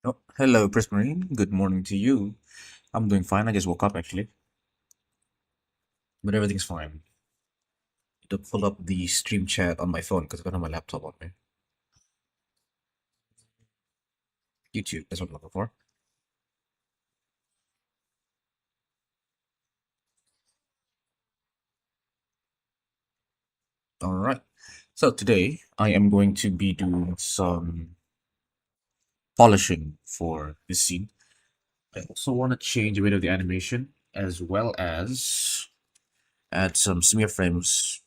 Oh, hello, Prismarine. Good morning to you. I'm doing fine. I just woke up actually, but everything's fine. To pull up the stream chat on my phone because I don't have my laptop on me. YouTube, that's what I'm looking for. All right. So today I am going to be doing some polishing for this scene. I also want to change a bit of the animation as well as add some smear frames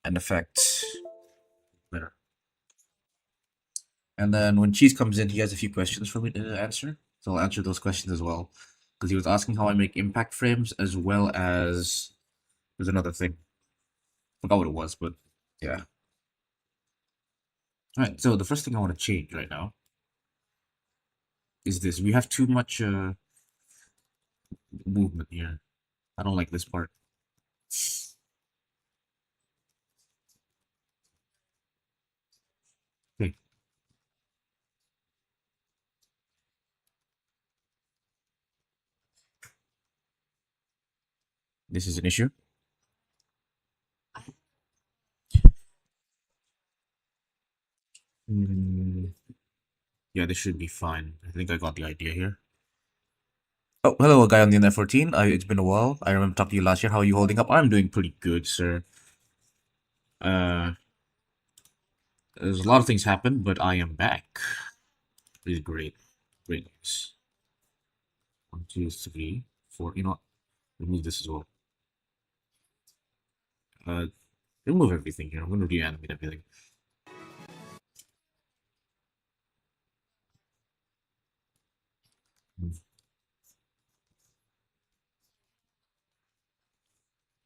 and effects better. And then when Cheese comes in, he has a few questions for me to answer. So I'll answer those questions as well. Because he was asking how I make impact frames as well as there's another thing. Forgot what it was, but yeah. Alright, so the first thing I want to change right now is this. We have too much movement here. I don't like this part. Okay, this is an issue. Mm, yeah, this should be fine. I think I got the idea here. Oh, hello, guy on the N14. It's been a while. I remember talking to you last year. How are you holding up? I'm doing pretty good, sir. Uh, there's a lot of things happened, but I am back. It's great. Great news. One, two, three, four. You know what? Remove this as well. Uh, remove everything here. I'm going to reanimate everything.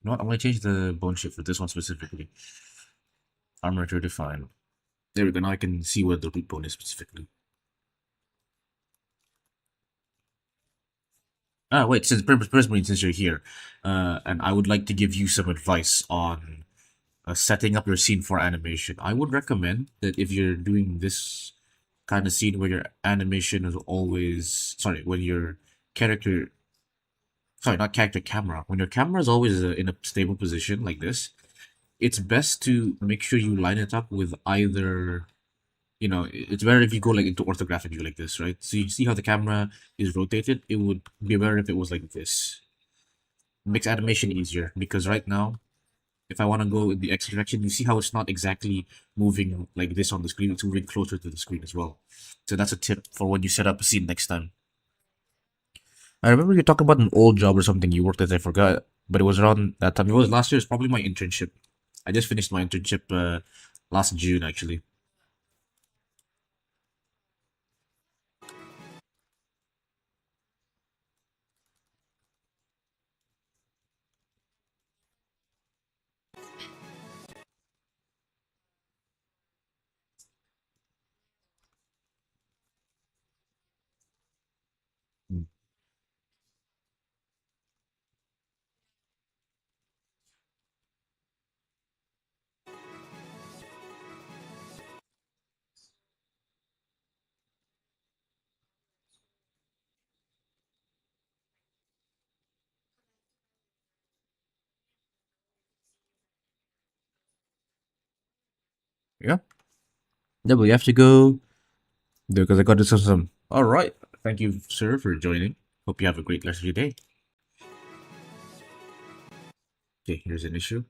You know what? I'm going to change the bone shape for this one specifically. Armor to define. There we go. Now I can see where the root bone is specifically. Ah, wait. Prismarine, since you're here, and I would like to give you some advice on setting up your scene for animation. I would recommend that if you're doing this kind of scene where your animation is always sorry, when your character sorry, not character camera. When your camera is always in a stable position like this, it's best to make sure you line it up with either, it's better if you go like into orthographic view like this, right? So you see how the camera is rotated? It would be better if it was like this. Makes animation easier because right now, if I want to go in the X direction, you see how it's not exactly moving like this on the screen, it's moving closer to the screen as well. So that's a tip for when you set up a scene next time. I remember you talking about an old job or something you worked at. I forgot, but it was around that time. It was last year. It's probably my internship. I just finished my internship last June, actually. Mm. Yeah. Yeah, but you have to go there because I got to do some. All right. Thank you, sir, for joining. Hope you have a great rest of your day. Okay, here's an issue.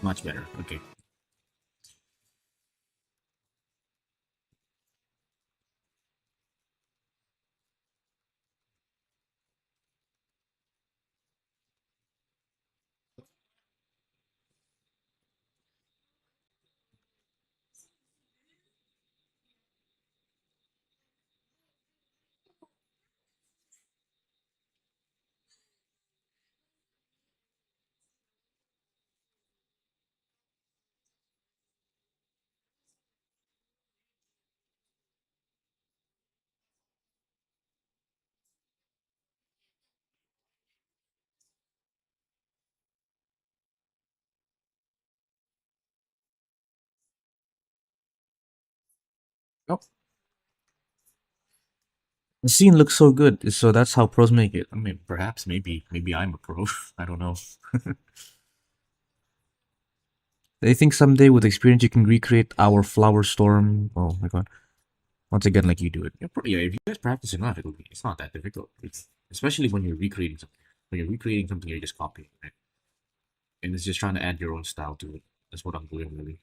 Much better. Okay. Oh, the scene looks so good, so that's how pros make it. I mean, perhaps, maybe I'm a pro. I don't know. I think someday with experience you can recreate our flower storm. Oh my god! Once again, like you do it. Yeah, yeah. If you guys practice enough, it's not that difficult. It's especially when you're recreating something. When you're recreating something, you're just copying, right? And it's just trying to add your own style to it. That's what I'm doing, really.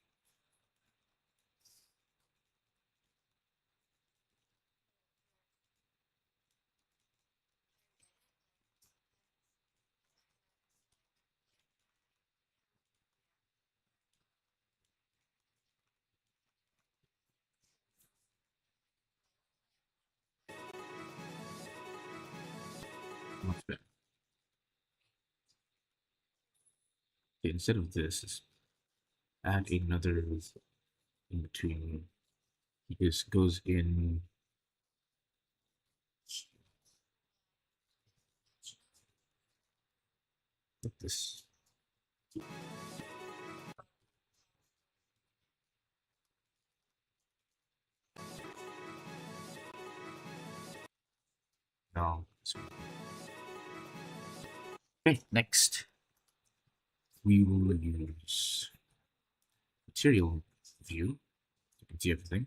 Much better. Okay, instead of this, let's add another in between. This goes in like this. Now, okay, next we will use material view. You can see everything.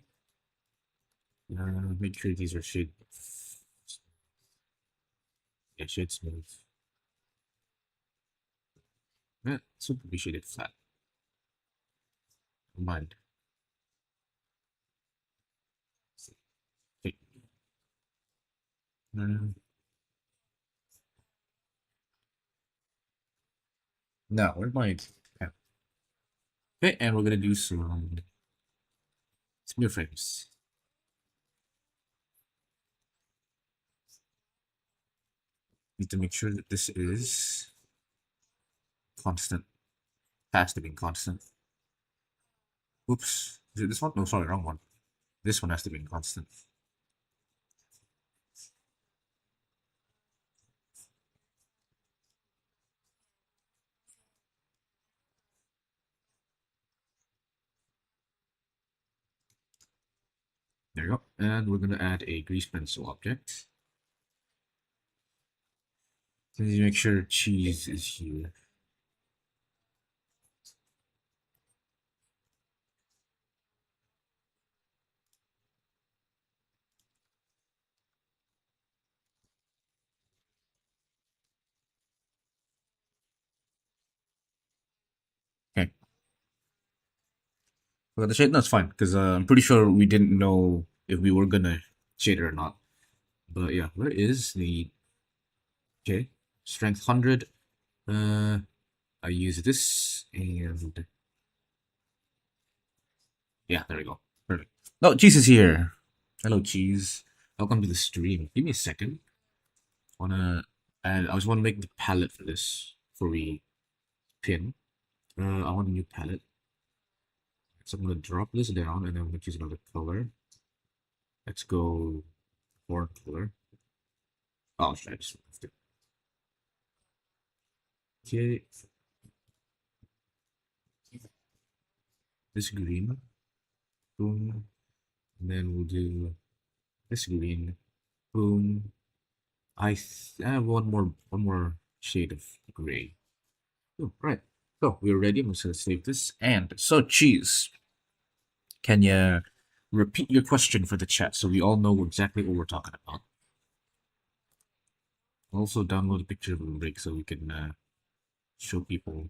Make sure these are shade, yeah, shade smooth. Yeah, so be shaded flat. Mind. Okay. Uh, now, where's my pen? Okay, and we're gonna do some smear frames. Need to make sure that this is constant. Has to be constant. Oops. Is it this one? No, sorry, wrong one. This one has to be constant. There you go. And we're gonna add a grease pencil object. So you make sure cheese is here. Okay. Well, the shade, no, it's fine, because I'm pretty sure we didn't know if we were gonna shade it or not. But yeah, where is the, okay, strength 100. Uh, I use this, and yeah, there we go. Perfect. Oh, cheese is here. Hello, cheese. Welcome to the stream. Give me a second. Wanna, and I just want to make the palette for this before we pin. I want a new palette. So I'm gonna drop this down, and then I'm gonna choose another color. Let's go more color. Oh, should I just left it? Okay, this green. Boom. And then we'll do this green. Boom. I have one more shade of gray. Oh, right. So we're ready. I'm just gonna save this. And so cheese. Can you repeat your question for the chat so we all know exactly what we're talking about? Also download a picture of the rig so we can show people.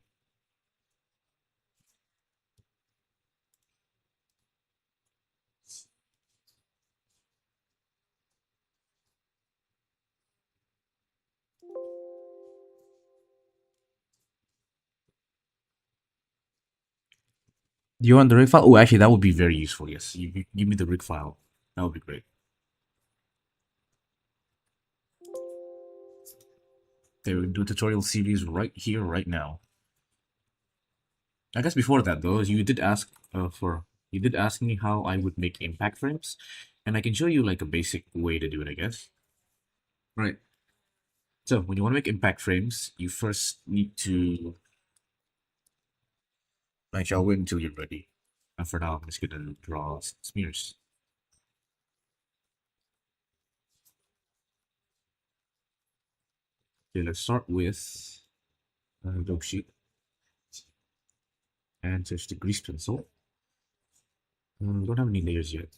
Do you want the rig file? Oh, actually, that would be very useful. Yes, you give me the rig file. That would be great. Okay, we can do a tutorial series right here, right now. I guess before that, though, you did ask me how I would make impact frames, and I can show you like a basic way to do it, I guess. Right. So when you want to make impact frames, you first need to. Actually, I'll wait until you're ready. And for now, I'm just gonna draw smears. Okay, let's start with dope sheet and touch the grease pencil. We don't have any layers yet.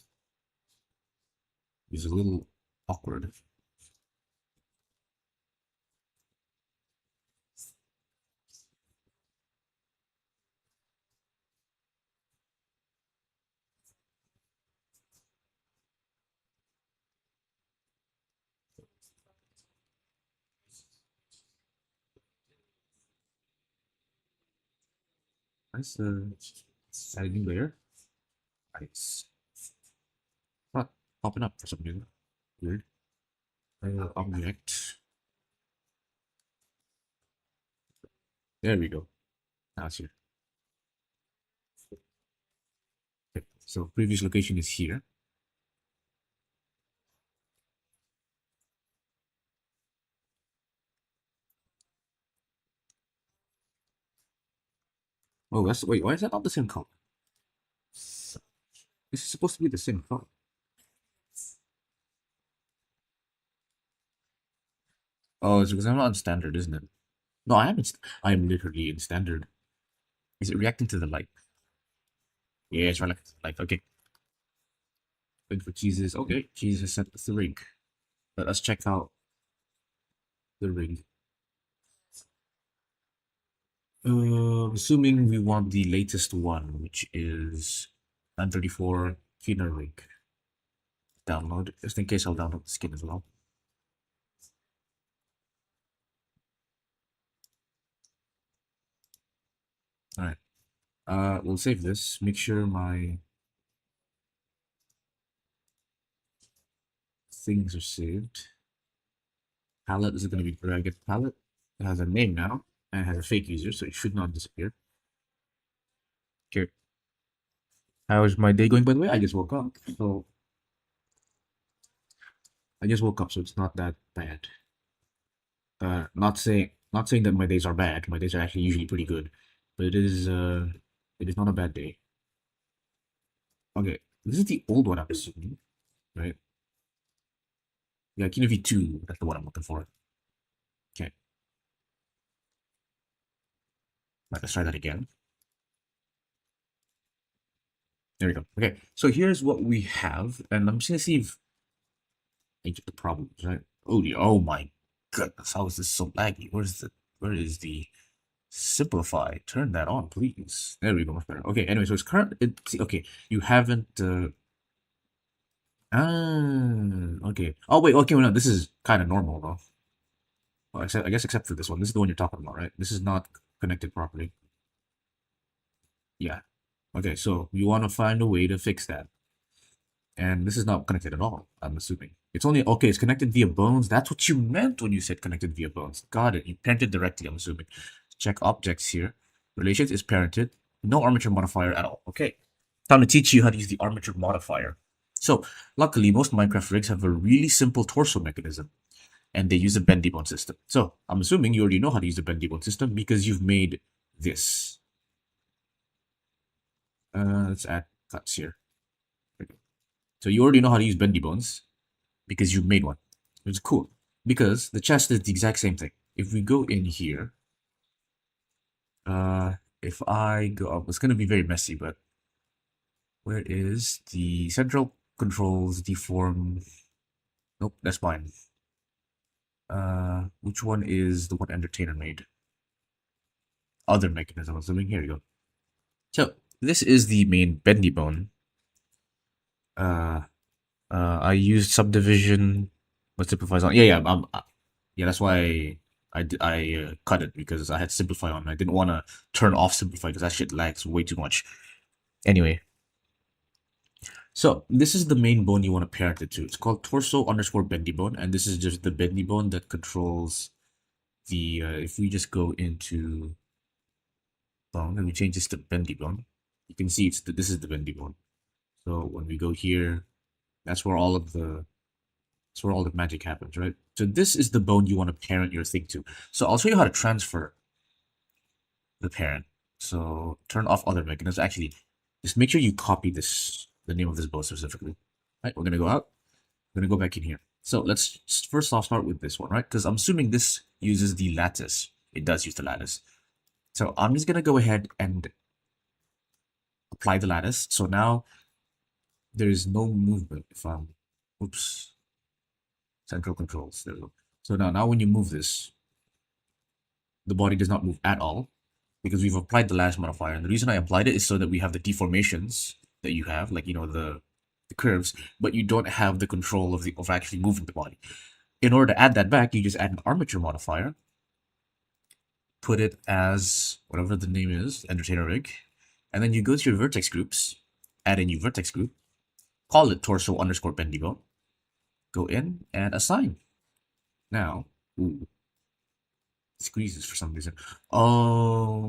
It's a little awkward. Nice. Add a new layer. It's not popping up for some reason. Weird. Object. There we go. Now it's here. Okay. So previous location is here. Oh, that's wait. Why is that not the same color? This is supposed to be the same color. Oh, it's because I'm not in standard, isn't it? No, I am. I am literally in standard. Is it reacting to the light? Yeah, it's reacting to the light. Okay. Wait for Jesus. Okay, Jesus has sent us the ring. Let us check out the ring. Assuming we want the latest one, which is 934 Keener ring. Download, just in case I'll download the skin as well. Alright. We'll save this. Make sure my things are saved. Palette is going to be Dragon Palette. It has a name now, and it has a fake user, so it should not disappear. Okay. How is my day going, by the way? I just woke up, so it's not that bad. Not saying that my days are bad. My days are actually usually pretty good, but it is not a bad day. Okay, this is the old one I'm assuming, right? Yeah, Kino V2. That's the one I'm looking for. Okay. Let's try that again. There we go. Okay, so here's what we have, and I'm just gonna see if I get the problems, right? Oh my goodness, how is this so laggy? Where is the simplify? Turn that on, please. There we go, much better. Okay, anyway, so it's okay, you haven't okay. Oh wait, okay, well, no, this is kind of normal though. Well, I guess except for this one. This is the one you're talking about, right? This is not connected properly. Yeah. Okay, so you want to find a way to fix that. And this is not connected at all, I'm assuming. It's only, okay, it's connected via bones. That's what you meant when you said connected via bones. Got it. You parented directly, I'm assuming. Check objects here. Relations is parented. No armature modifier at all. Okay. Time to teach you how to use the armature modifier. So, luckily, most Minecraft rigs have a really simple torso mechanism. And they use a bendy bone system. So, I'm assuming you already know how to use the bendy bone system because you've made this. Let's add cuts here. So you already know how to use bendy bones because you made one. It's cool because the chest is the exact same thing. If we go in here, if I go up, it's going to be very messy, but where is the central controls deform? Nope, that's fine. Which one is the one Entertainer made? Other mechanism. So here you go. So this is the main bendy bone. I used subdivision. What simplifies on? Yeah, yeah. That's why I cut it because I had simplify on. I didn't want to turn off simplify because that shit lags way too much. Anyway, so this is the main bone you want to parent it to. It's called torso underscore bendy bone, and this is just the bendy bone that controls the. If we just go into bone and we change this to bendy bone, you can see this is the bendy bone. So when we go here, that's where all the magic happens, right? So this is the bone you want to parent your thing to. So I'll show you how to transfer the parent. So turn off other mechanisms. Actually, just make sure you copy this, the name of this bone specifically. Right, we're gonna go out. We're gonna go back in here. So let's first off start with this one, right? Because I'm assuming this uses the lattice. It does use the lattice. So I'm just gonna go ahead and apply the lattice. So now there is no movement if I'm, oops, central controls. There we go. So now when you move this, the body does not move at all because we've applied the lattice modifier. And the reason I applied it is so that we have the deformations that you have, like, you know, the curves, but you don't have the control of actually moving the body. In order to add that back, you just add an armature modifier, put it as whatever the name is, entertainer rig, and then you go to your vertex groups, add a new vertex group, call it torso underscore bendigo, go in and assign. Now, ooh, squeezes for some reason. Oh,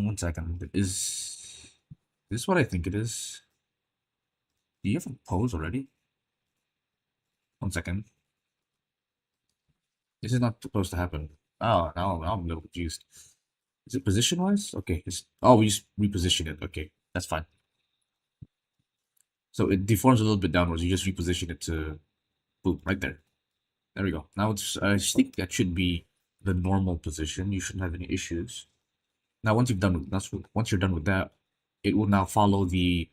1 second. Is this what I think it is? Do you have a pose already? 1 second. This is not supposed to happen. Oh, now I'm a little confused. Is it position wise? Okay. Oh, we just reposition it. Okay, that's fine. So it deforms a little bit downwards. You just reposition it to boom right there. There we go. Now it's I think that should be the normal position. You shouldn't have any issues. Now once you're done with that, it will now follow the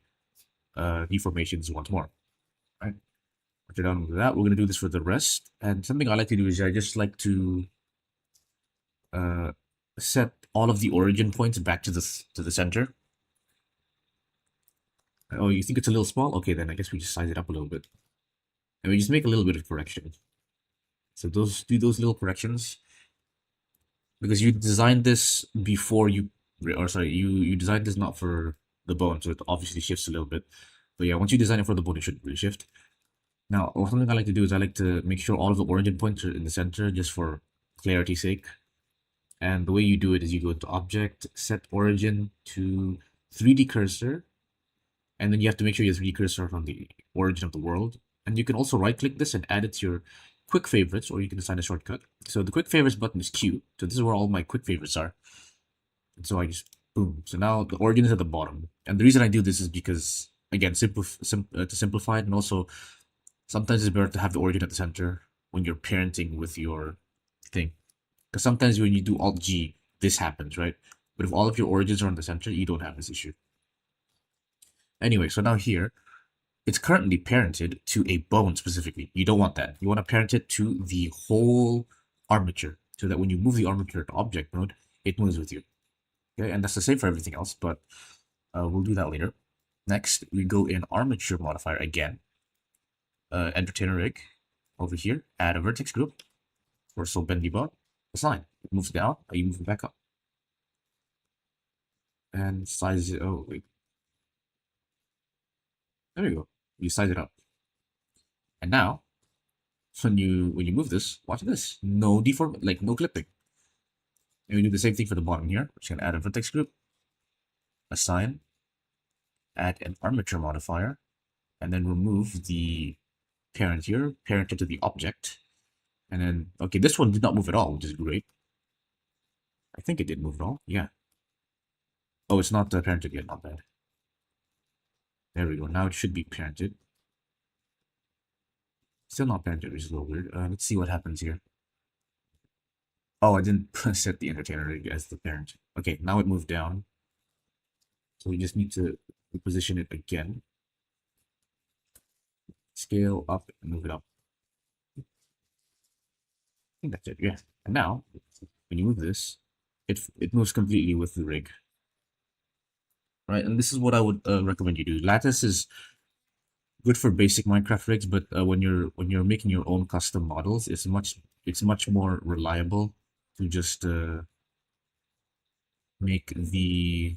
deformations once more. Right? Once you're done with that, we're gonna do this for the rest. And something I like to do is I just like to uh, set all of the origin points back to the center. Oh, you think it's a little small? Okay, then I guess we just size it up a little bit, and we just make a little bit of correction. So do those little corrections because you designed this before or sorry, you designed this not for the bone, so it obviously shifts a little bit. But yeah, once you design it for the bone, it should really shift. Now, something I like to do is I like to make sure all of the origin points are in the center just for clarity's sake. And the way you do it is you go to Object, Set Origin to 3D Cursor, and then you have to make sure your 3D cursor on the origin of the world. And you can also right-click this and add it to your quick favorites, or you can assign a shortcut. So the quick favorites button is Q. So this is where all my quick favorites are. And so I just, boom. So now the origin is at the bottom. And the reason I do this is because, again, to simplify it, and also sometimes it's better to have the origin at the center when you're parenting with your thing. Because sometimes when you do Alt-G, this happens, right? But if all of your origins are in the center, you don't have this issue. Anyway, so now here, it's currently parented to a bone specifically. You don't want that. You want to parent it to the whole armature so that when you move the armature to object mode, it moves with you. Okay, and that's the same for everything else, but we'll do that later. Next, we go in armature modifier again. Entertainer rig over here, add a vertex group, torso bendigo, assign. It moves down, you move it back up. And size it, oh wait. There we go. You size it up. And now, when you move this, watch this. No no clipping. And we do the same thing for the bottom here. We're just gonna add a vertex group, assign, add an armature modifier, and then remove the parent here, parent it to the object. And then, okay, this one did not move at all, which is great. I think it did move at all. Yeah. Oh, it's not parented yet. Not bad. There we go. Now it should be parented. Still not parented, which is a little weird. Let's see what happens here. Oh, I didn't set the entertainer rig as the parent. Okay, now it moved down. So we just need to position it again. Scale up and move it up. I think that's it, yeah. And now, when you move this, it moves completely with the rig. Right, and this is what I would recommend you do. Lattice is good for basic Minecraft rigs, but when you're making your own custom models, it's much more reliable to just make the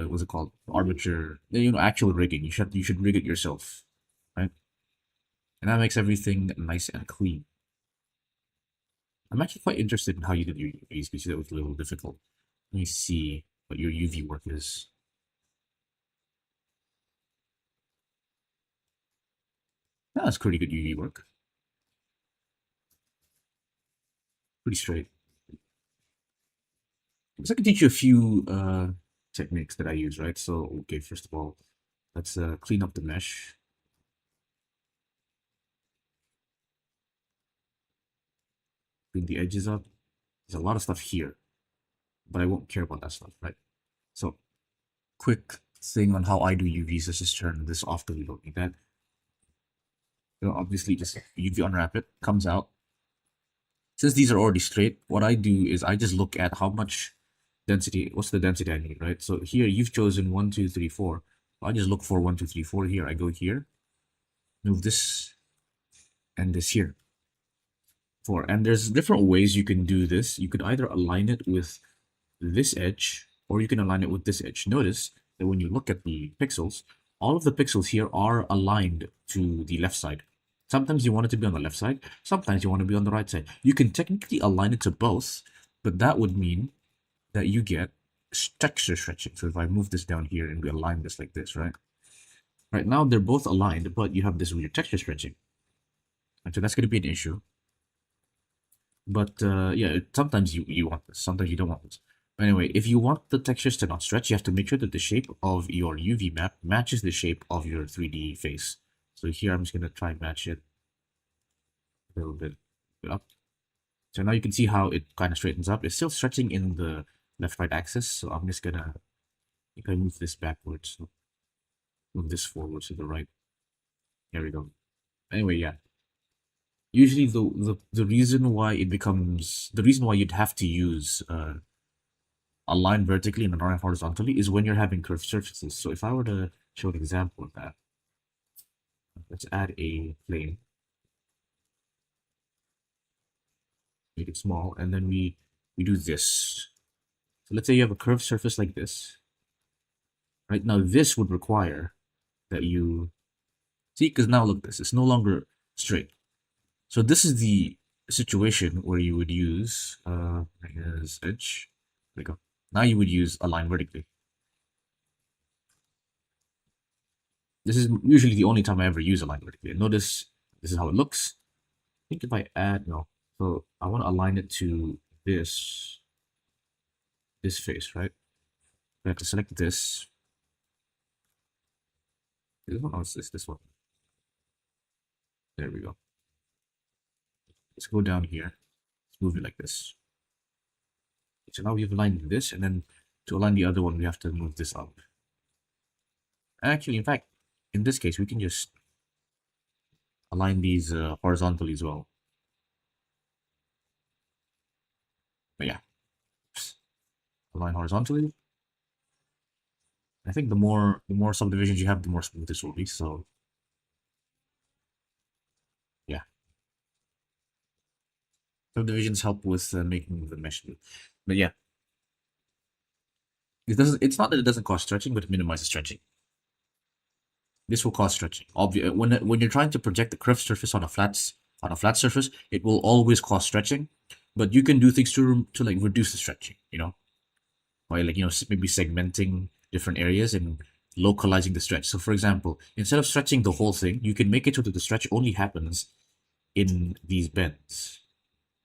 what's it called, armature, actual rigging. You should rig it yourself, right? And that makes everything nice and clean. I'm actually quite interested in how you did your UVs because that was a little difficult. Let me see what your UV work is. That's pretty good UV work. Pretty straight. So I can teach you a few techniques that I use, right? So, okay, first of all, let's clean up the mesh. bring the edges up. There's a lot of stuff here, but I won't care about that stuff, right? So, quick thing on how I do UVs. Let's just turn this off because we don't need that. Obviously, just UV unwrap it, comes out. Since these are already straight, what I do is I just look at how much density, what's the density I need, right? So here you've chosen 1, 2, 3, 4. I just look for 1, 2, 3, 4 here. I go here, move this and this here. 4. And there's different ways you can do this. You could either align it with this edge or you can align it with this edge. Notice that when you look at the pixels, all of the pixels here are aligned to the left side. Sometimes you want it to be on the left side, sometimes you want to be on the right side. You can technically align it to both, but that would mean that you get texture stretching. So if I move this down here and we align this like this, right? Right now they're both aligned, but you have this weird texture stretching. And so that's going to be an issue. But yeah, sometimes you want this, sometimes you don't want this. But anyway, if you want the textures to not stretch, you have to make sure that the shape of your UV map matches the shape of your 3D face. So here I'm just going to try and match it a little bit up. So now you can see how it kind of straightens up. It's still stretching in the left-right axis, so I'm just going to move this backwards. So move this forward to the right. There we go. Anyway, yeah. Usually the reason why it becomes, the reason why you'd have to use a line vertically and a line horizontally is when you're having curved surfaces. So if I were to show an example of that, let's add a plane, make it small, and then we do this. So let's say you have a curved surface like this. Right now, this would require that you see, because now look, this it's no longer straight. So this is the situation where you would use here's edge. There we go. Now you would use a line vertically. This is usually the only time I ever use a line vertically. Notice this is how it looks. I think if I add, no. So I want to align it to this face, right? I have to select this. This one or is this one? There we go. Let's go down here. Let's move it like this. So now we've aligned this, and then to align the other one, we have to move this up. Actually, in fact, in this case, we can just align these horizontally as well. But yeah, align horizontally. I think the more subdivisions you have, the more smooth this will be. So yeah, subdivisions help with making the mesh smooth. But yeah, it doesn't. It's not that it doesn't cause stretching, but it minimizes stretching. This will cause stretching. When you're trying to project a curved surface on a flat surface, it will always cause stretching. But you can do things to like reduce the stretching. You know, by like maybe segmenting different areas and localizing the stretch. So for example, instead of stretching the whole thing, you can make it so that the stretch only happens in these bends.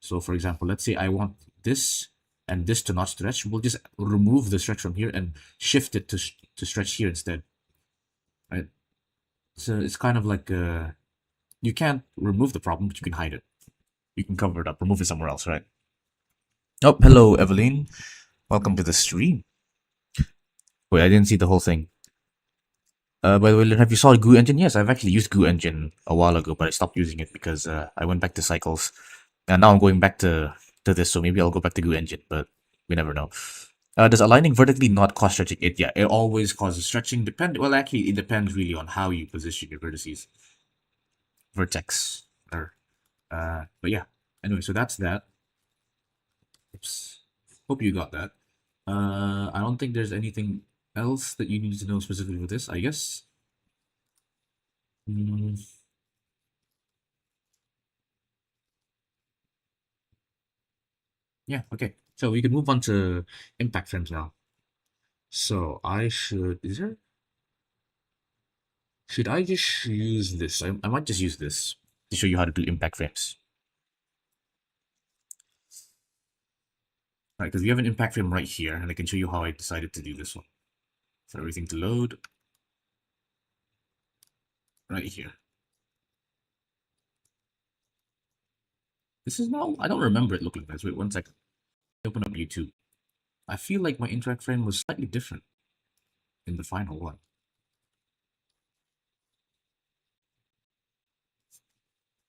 So for example, let's say I want this and this to not stretch. We'll just remove the stretch from here and shift it to stretch here instead. Right? So it's kind of like you can't remove the problem, but you can hide it. You can cover it up, remove it somewhere else, right? Oh, hello, Evelyn. Welcome to the stream. Wait, I didn't see the whole thing. By the way, have you saw Goo Engine? Yes, I've actually used Goo Engine a while ago, but I stopped using it because I went back to Cycles. And now I'm going back to this, so maybe I'll go back to Goo Engine, but we never know. Does aligning vertically not cause stretching? Yeah, it always causes stretching. Well, actually, it depends really on how you position your vertices. Vertex. But yeah. Anyway, so that's that. Oops. Hope you got that. I don't think there's anything else that you need to know specifically with this, I guess. Yeah, okay. So we can move on to impact frames now. So should I just use this? I might just use this to show you how to do impact frames. Right, because we have an impact frame right here, and I can show you how I decided to do this one. For everything to load. Right here. This is now, I don't remember it looking like this. Wait, one second. Open up YouTube. I feel like my interact frame was slightly different in the final one.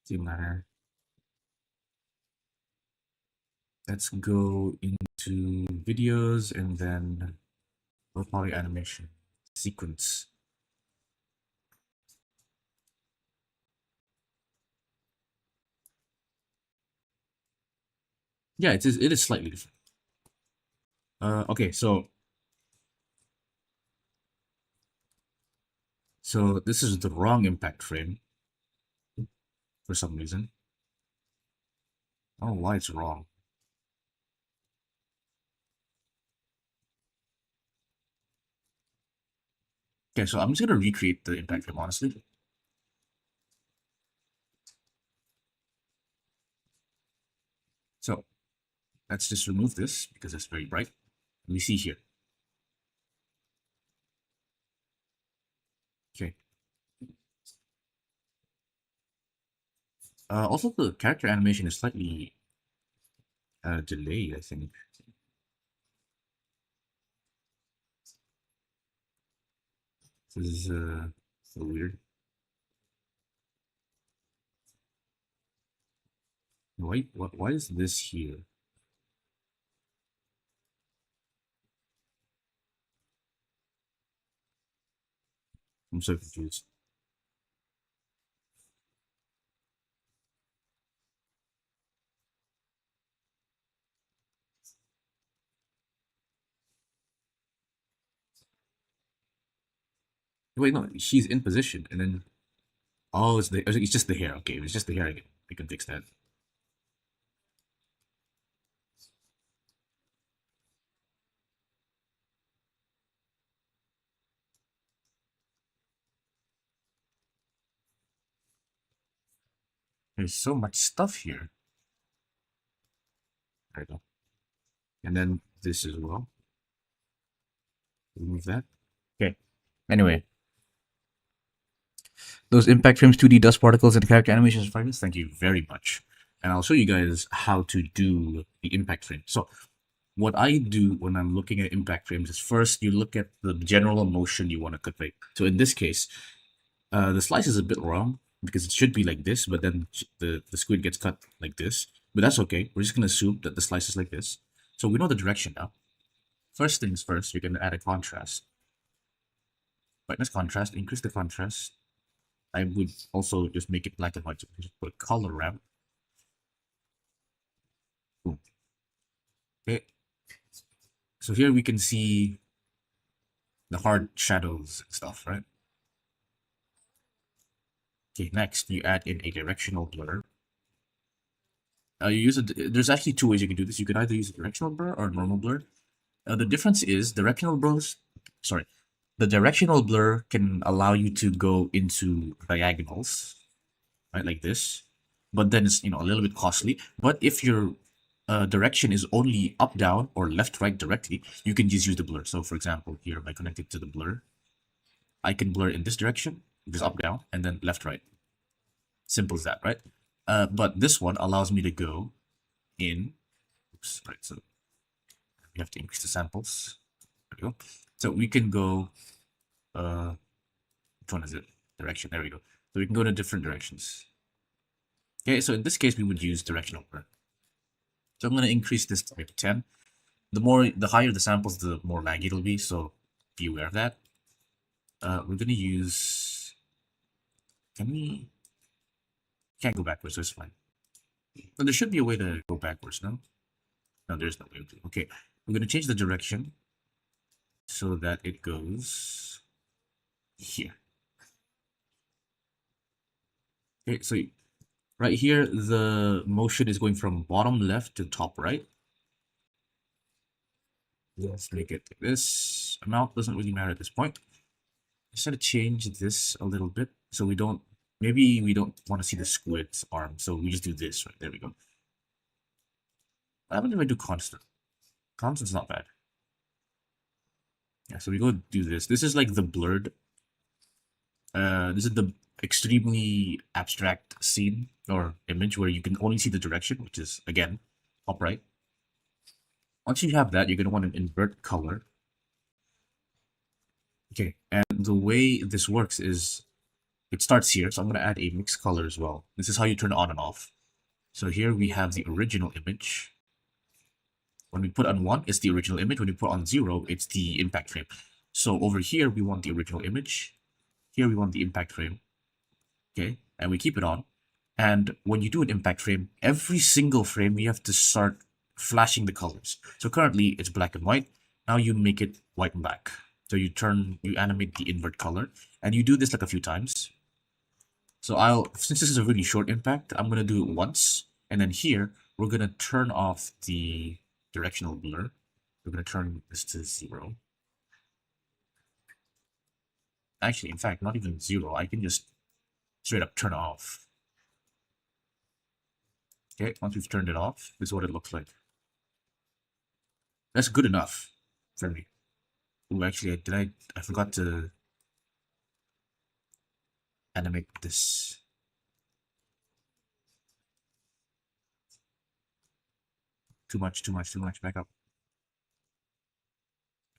Doesn't matter. Let's go into videos and then low poly animation sequence. Yeah, it is slightly different. Okay, so this is the wrong impact frame for some reason. I don't know why it's wrong. Okay, so I'm just gonna recreate the impact frame, honestly. So let's just remove this because it's very bright. And we see here. Okay. Also, the character animation is slightly delayed, I think. This is so weird. Why is this here? I'm so confused. Wait, no, she's in position, and then oh, it's just the hair. Okay, if it's just the hair, I can fix that. There's so much stuff here. There we go. And then this as well. Remove that. Okay. Anyway, those impact frames, 2D dust particles, and character animations fragments. Thank you very much. And I'll show you guys how to do the impact frame. So what I do when I'm looking at impact frames is first you look at the general motion you want to convey. So in this case, the slice is a bit wrong because it should be like this, but then the squid gets cut like this. But that's okay. We're just going to assume that the slice is like this. So we know the direction now. First things first, you're going to add a contrast. Brightness contrast, increase the contrast. I would also just make it black and white. So just put color ramp. Boom. Okay. So here we can see the hard shadows and stuff, right? Okay, next you add in a directional blur. There's actually two ways you can do this. You can either use a directional blur or a normal blur. The difference is the directional blur can allow you to go into diagonals, right, like this. But then it's a little bit costly. But if your direction is only up, down, or left, right directly, you can just use the blur. So for example, here if I connect it to the blur, I can blur in this direction, just up, down, and then left, right. Simple as that, right? But this one allows me to go in. Oops, right. So we have to increase the samples. There we go. So we can go. Which one is it? Direction. There we go. So we can go to different directions. Okay. So in this case, we would use directional blur. So I'm going to increase this to 10. The higher the samples, the more laggy it'll be. So be aware of that. We're going to use. Can we? Can't go backwards, so it's fine. But there should be a way to go backwards, no? No, there's no way to. Okay, we're going to change the direction so that it goes here. Okay, so right here, the motion is going from bottom left to top right. Let's make it like this. Amount doesn't really matter at this point. Just going to change this a little bit so maybe we don't want to see the squid's arm, so we just do this, right? There we go. What happens if I do constant? Constant's not bad. Yeah, so we go do this. This is like the blurred. This is the extremely abstract scene or image where you can only see the direction, which is again top right. Once you have that, you're going to want to invert color. Okay, and the way this works is it starts here, so I'm going to add a mixed color as well. This is how you turn it on and off. So here we have the original image. When we put on 1, it's the original image. When we put on 0, it's the impact frame. So over here, we want the original image. Here we want the impact frame. Okay, and we keep it on. And when you do an impact frame, every single frame, you have to start flashing the colors. So currently, it's black and white. Now you make it white and black. So you animate the invert color. And you do this like a few times. So since this is a really short impact, I'm going to do it once. And then here, we're going to turn off the directional blur. We're going to turn this to 0. Actually, in fact, not even 0. I can just straight up turn it off. Okay, once we've turned it off, this is what it looks like. That's good enough for me. Oh, actually, I forgot to animate this. Too much, back up.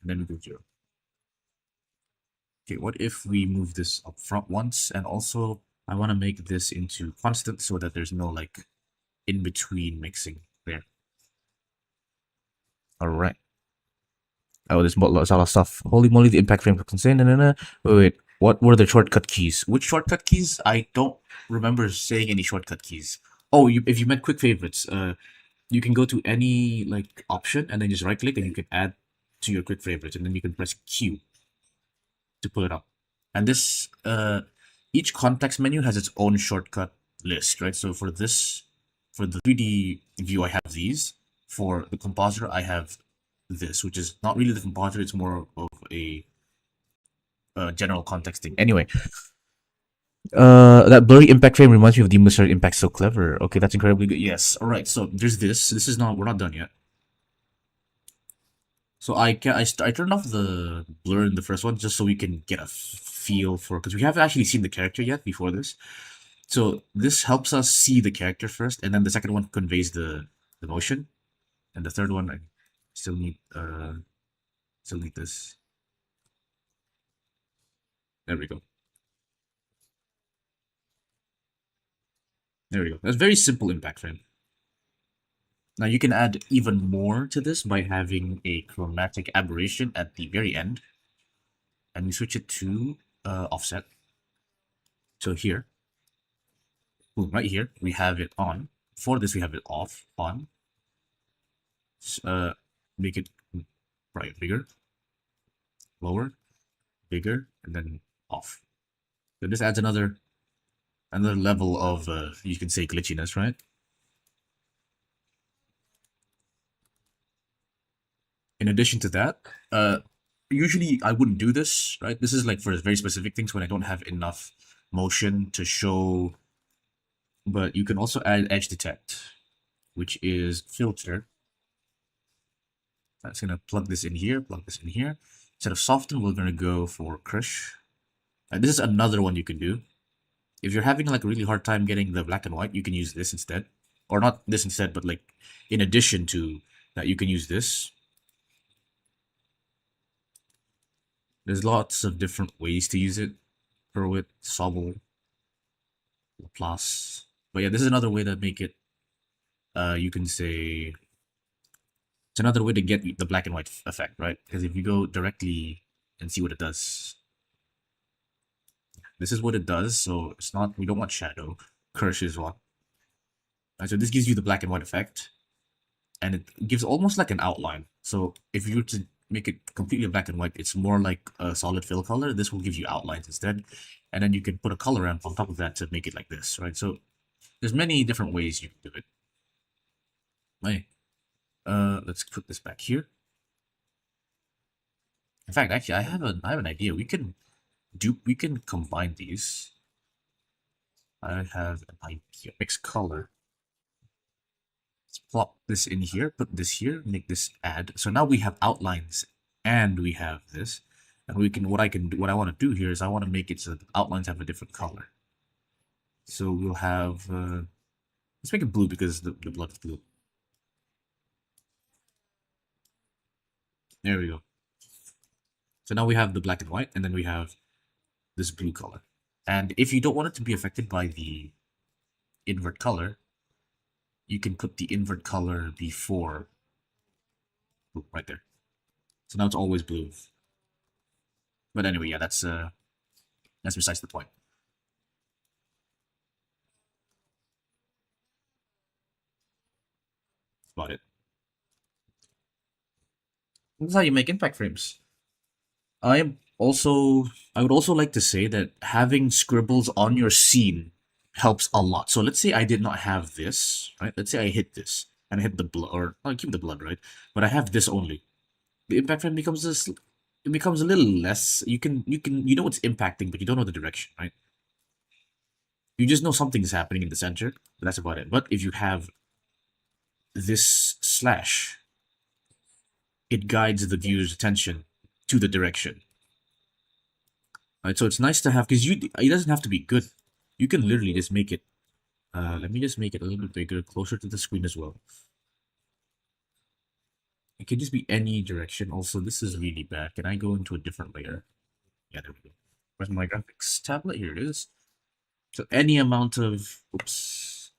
And then we go 0. Okay, what if we move this up front once, and also I want to make this into constant so that there's no like in-between mixing there. Alright. Oh, there's a lot of stuff. Holy moly, the impact frame looks insane. Wait, what were the shortcut keys? Which shortcut keys? I don't remember saying any shortcut keys. Oh, if you meant quick favorites, you can go to any like option and then just right click and you can add to your quick favorites, and then you can press Q to pull it up. And this each context menu has its own shortcut list, right? So for the 3D view, I have these. For the compositor, I have this, which is not really the compositor, it's more of a general context thing. Anyway, that blurry impact frame reminds me of Demon Slayer Impact. So clever. Okay, that's incredibly good. Yes. All right. So there's this. This is not. We're not done yet. So I turned off the blur in the first one just so we can get a feel for, because we haven't actually seen the character yet before this. So this helps us see the character first, and then the second one conveys the motion, and the third one I still need this. There we go. There we go. That's very simple impact frame. Now you can add even more to this by having a chromatic aberration at the very end, and we switch it to offset. So here, boom, right here, we have it on. For this, we have it off, on. Make it right, bigger, lower, bigger, and then off. So this adds another level of, you can say, glitchiness, right? In addition to that, usually I wouldn't do this, right? This is like for very specific things when I don't have enough motion to show. But you can also add edge detect, which is filter. That's gonna plug this in here, Instead of soften, we're gonna go for crush. And this is another one you can do. If you're having like a really hard time getting the black and white, you can use this instead. Or not this instead, but like in addition to that, you can use this. There's lots of different ways to use it. Perwit, Sobble, Laplace. But yeah, this is another way to make it, you can say, it's another way to get the black and white effect, right? Because if you go directly and see what it does, this is what it does. So it's not, we don't want shadow. Curse is what. Right, so this gives you the black and white effect, and it gives almost like an outline. So if you were to make it completely black and white, it's more like a solid fill color. This will give you outlines instead, and then you can put a color ramp on top of that to make it like this, right? So there's many different ways you can do it. Right. Let's put this back here. In fact, actually, I have an idea. We can combine these. I have an idea. Mix color. Let's plop this in here, put this here, make this add. So now we have outlines and we have this. And we can, what I want to do here is I want to make it so that the outlines have a different color. So we'll have, let's make it blue because the blood is blue. There we go. So now we have the black and white, and then we have this blue color. And if you don't want it to be affected by the invert color, you can put the invert color before blue, right there. So now it's always blue. But anyway, yeah, that's besides the point. That's about it. That's how you make impact frames. I am also I would also like to say that having scribbles on your scene helps a lot. So let's say I did not have this, right? Let's say I hit this and I hit the blood, or I'll keep the blood, right? But I have this only. The impact frame becomes this. It becomes a little less. You know it's impacting, but you don't know the direction, right? You just know something's happening in the center, but that's about it. But if you have this slash, it guides the viewer's attention to the direction. Right, so it's nice to have because it doesn't have to be good. You can literally just make it. Let me just make it a little bit bigger, closer to the screen as well. It can just be any direction. Also, this is really bad. Can I go into a different layer? Yeah, there we go. Where's my graphics tablet? Here it is. So any amount of oops,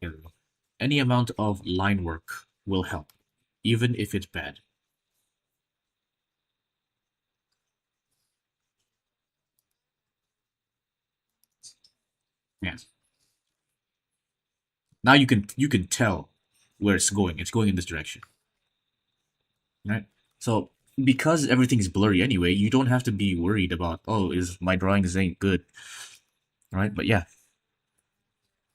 here we go. Any amount of line work will help, even if it's bad. Yes. Now you can tell where it's going. It's going in this direction, right? So because everything is blurry anyway, you don't have to be worried about, oh, is my drawings ain't good, right? But yeah,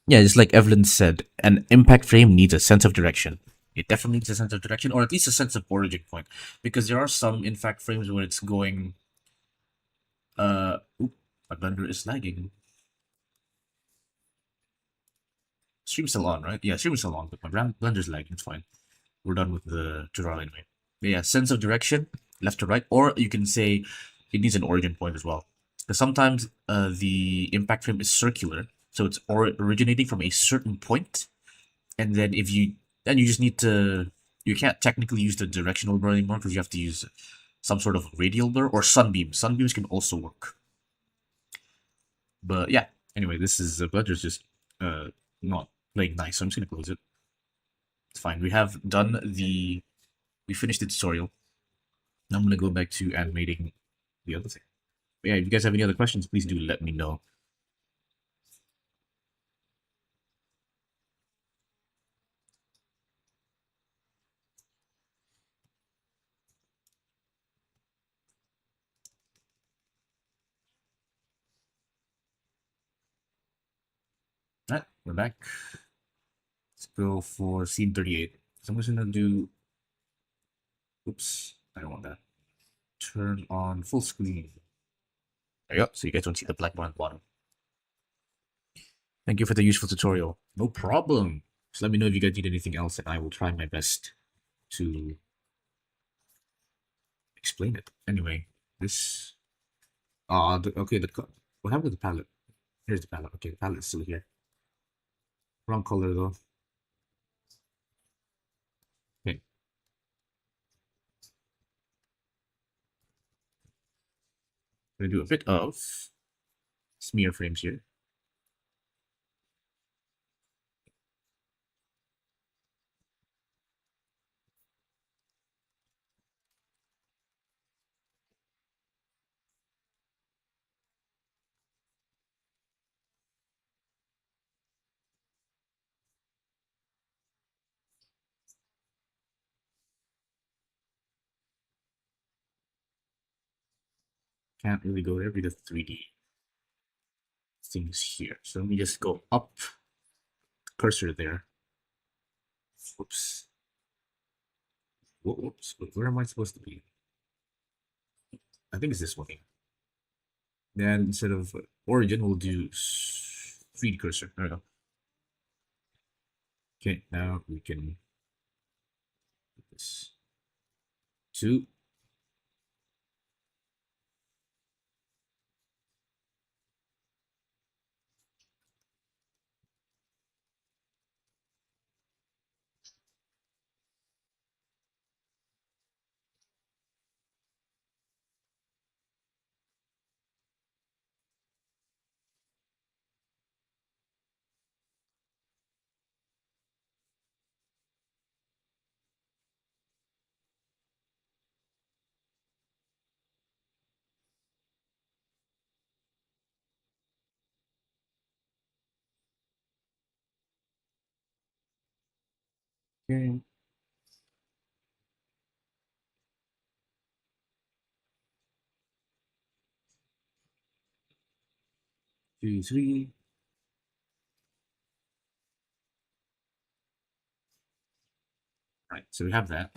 yeah, just like Evelyn said, an impact frame needs a sense of direction. It definitely needs a sense of direction, or at least a sense of origin point, because there are some impact frames where it's going. Oop, my blender is lagging. Stream's still on, right? Yeah, stream's still on, but my blender's lagging. It's fine. We're done with the tutorial anyway. But yeah, sense of direction, left to right, or you can say it needs an origin point as well. Because sometimes the impact frame is circular, so it's originating from a certain point, and then you just need to, you can't technically use the directional blur anymore because you have to use some sort of radial blur or sunbeam. Sunbeams can also work. But yeah, anyway, this is Blender's just not playing nice, so I'm just gonna close it. It's fine. We finished the tutorial. Now I'm gonna go back to animating the other thing. But yeah, if you guys have any other questions, please do let me know. Alright, we're back. Let's go for scene 38. So I'm just gonna do, oops, I don't want that. Turn on full screen. There you go, so you guys don't see the black bar on the bottom. Thank you for the useful tutorial. No problem. Just let me know if you guys need anything else, and I will try my best to explain it. Anyway, this. Okay. What happened to the palette? Here's the palette. Okay, the palette is still here. Wrong color though. Okay. I'm gonna do a bit of smear frames here. Can't really go there because 3D things here. So let me just go up, cursor there. Whoops. Whoops. Where am I supposed to be? I think it's this one here. Then instead of origin, we'll do 3D cursor. There we go. Okay, now we can do this. 2. Okay. 2, 3. Right, so we have that.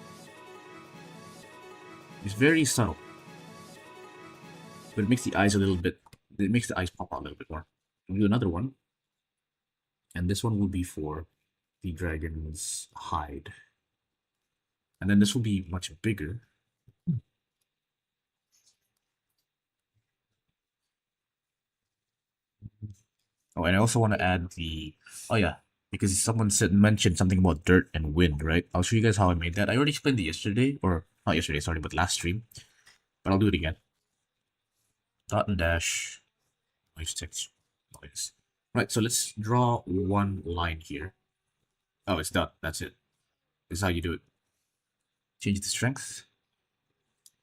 It's very subtle, but it makes the eyes a little bit. It makes the eyes pop out a little bit more. We'll do another one, and this one will be for the dragon's hide, and then this will be much bigger. Oh, and I also want to add the. Oh yeah, because someone mentioned something about dirt and wind, right? I'll show you guys how I made that. I already explained it yesterday, or not yesterday, sorry, but last stream. But I'll do it again. Dot and dash, noise text, noise. Right, so let's draw one line here. Oh, it's done. That's it. This is how you do it. Change the strength,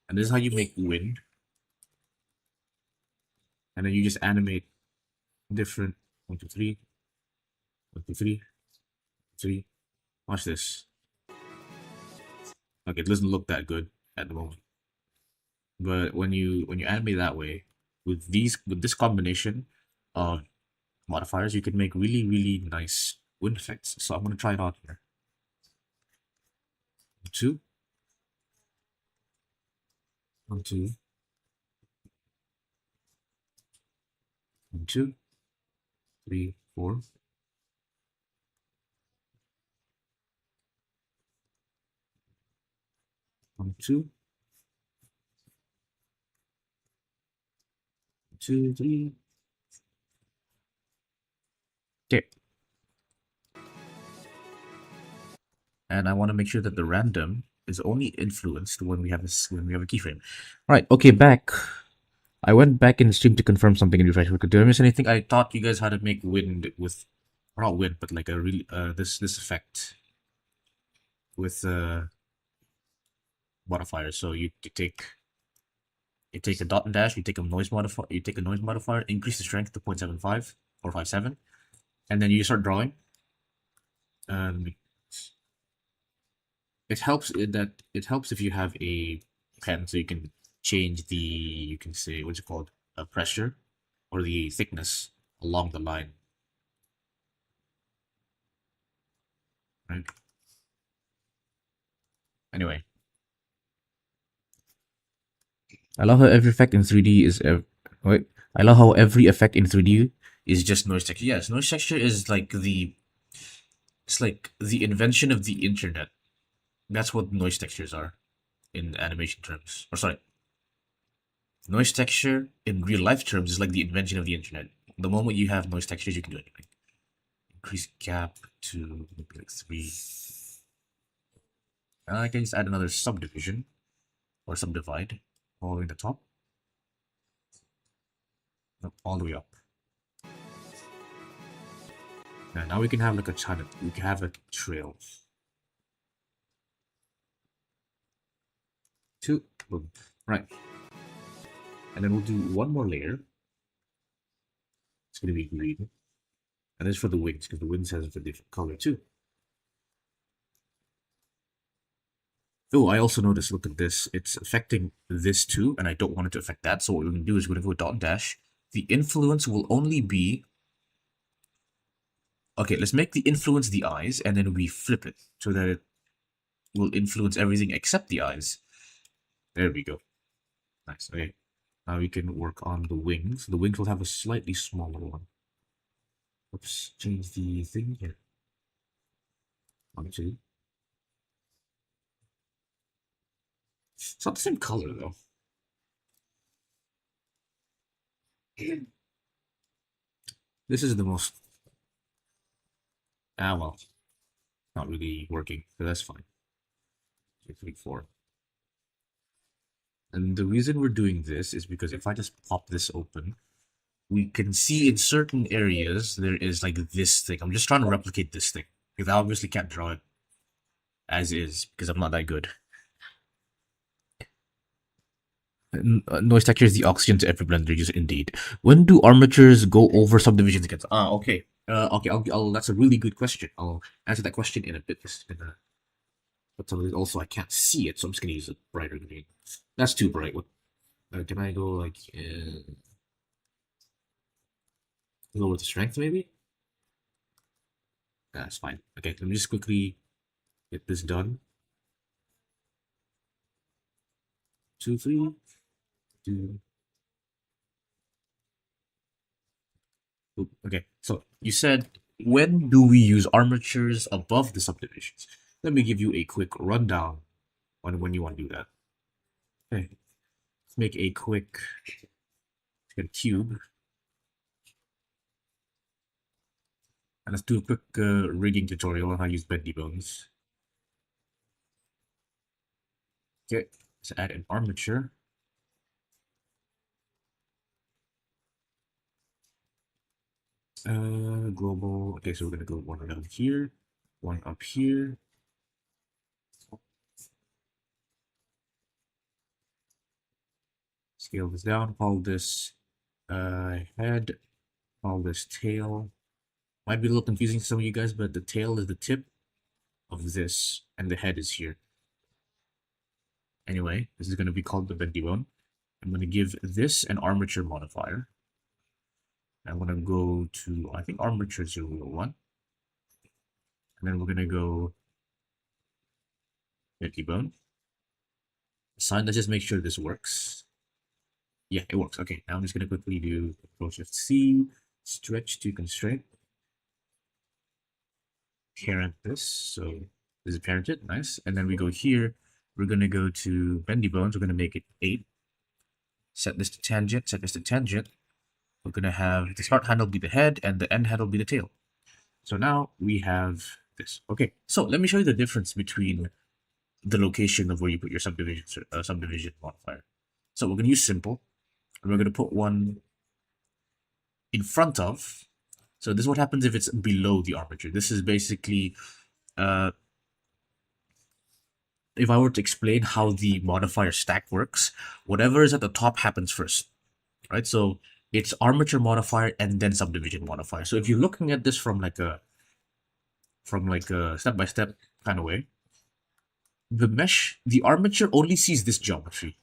and this is how you make wind. And then you just animate different 1, 2, 3, 1, 2, 3, 3. Watch this. Okay, it doesn't look that good at the moment. But when you animate that way, with this combination of modifiers, you can make really nice wind effects. So I'm gonna try it out here. 2, 1, 2, 1, 2, 3, 4. 1, 2, 2, 3. Okay. And I want to make sure that the random is only influenced when we have a keyframe. Right. Okay. Back. I went back in the stream to confirm something and refresh. Did I miss anything? I taught you guys how to make wind with, or not wind, but like a really this effect with modifiers. So you take a dot and dash. You take a noise modifier. Increase the strength to 0.75 or 0.57, and then you start drawing. It helps if you have a pen, so you can change you can say, what's it called, pressure or the thickness along the line, right? Anyway, I love how every effect in 3D is wait. I love how every effect in 3D is just noise texture. Yes, noise texture is like it's like the invention of the internet. That's what noise textures are in animation terms. Or sorry, noise texture in real life terms is like the invention of the internet. The moment you have noise textures, you can do anything. Increase gap to maybe like 3. I can just add another subdivision or subdivide all the way at the top. No, all the way up. And now we can have like a channel. We can have a trail. 2, boom. Right. And then we'll do one more layer. It's gonna be green. And this is for the wings, because the wings has a different color too. Oh, I also noticed, look at this, it's affecting this too, and I don't want it to affect that. So what we're gonna do is we're gonna go dot and dash. The influence will only be, okay, let's make the influence the eyes, and then we flip it so that it will influence everything except the eyes. There we go. Nice. Okay. Now we can work on the wings. The wings will have a slightly smaller one. Oops, change the thing here. 1, 2. It's not the same color though. This is the most. Well, not really working, but that's fine. 2, 3, 4. And the reason we're doing this is because if I just pop this open, we can see in certain areas there is like this thing. I'm just trying to replicate this thing because I obviously can't draw it as is because I'm not that good. Noise texture is the oxygen to every blender user, indeed. When do armatures go over subdivisions against? Okay. Okay. That's a really good question. I'll answer that question in a bit. But also I can't see it, so I'm just gonna use a brighter green. That's too bright. What? Can I go like lower the strength maybe? That's fine. Okay, let me just quickly get this done. 2, 3, 2. Oop, okay, so you said when do we use armatures above the subdivisions? Let me give you a quick rundown on when you want to do that. Okay, let's make a quick get a cube. And let's do a quick rigging tutorial on how to use bendy bones. Okay, let's add an armature. Global. Okay, so we're gonna go one down here, one up here. Scale this down. Call this head. Call this tail. Might be a little confusing to some of you guys, but the tail is the tip of this, and the head is here. Anyway, this is gonna be called the bendy bone. I'm gonna give this an armature modifier. I'm gonna go to I think armature 0.1. And then we're gonna go bendy bone. Assign, let's just make sure this works. Yeah, it works. Okay, now I'm just gonna quickly do Control-Shift-C, stretch to constraint. Parent this, so this is parented, nice. And then we go here, we're gonna go to bendy bones, we're gonna make it 8. Set this to tangent, set this to tangent. We're gonna have the start handle be the head and the end handle be the tail. So now we have this. Okay, so let me show you the difference between the location of where you put your subdivision modifier. So we're gonna use simple, and we're gonna put one in front of. So this is what happens if it's below the armature. This is basically, if I were to explain how the modifier stack works, whatever is at the top happens first, right? So it's armature modifier and then subdivision modifier. So if you're looking at this from like a step-by-step kind of way, the mesh, the armature only sees this geometry.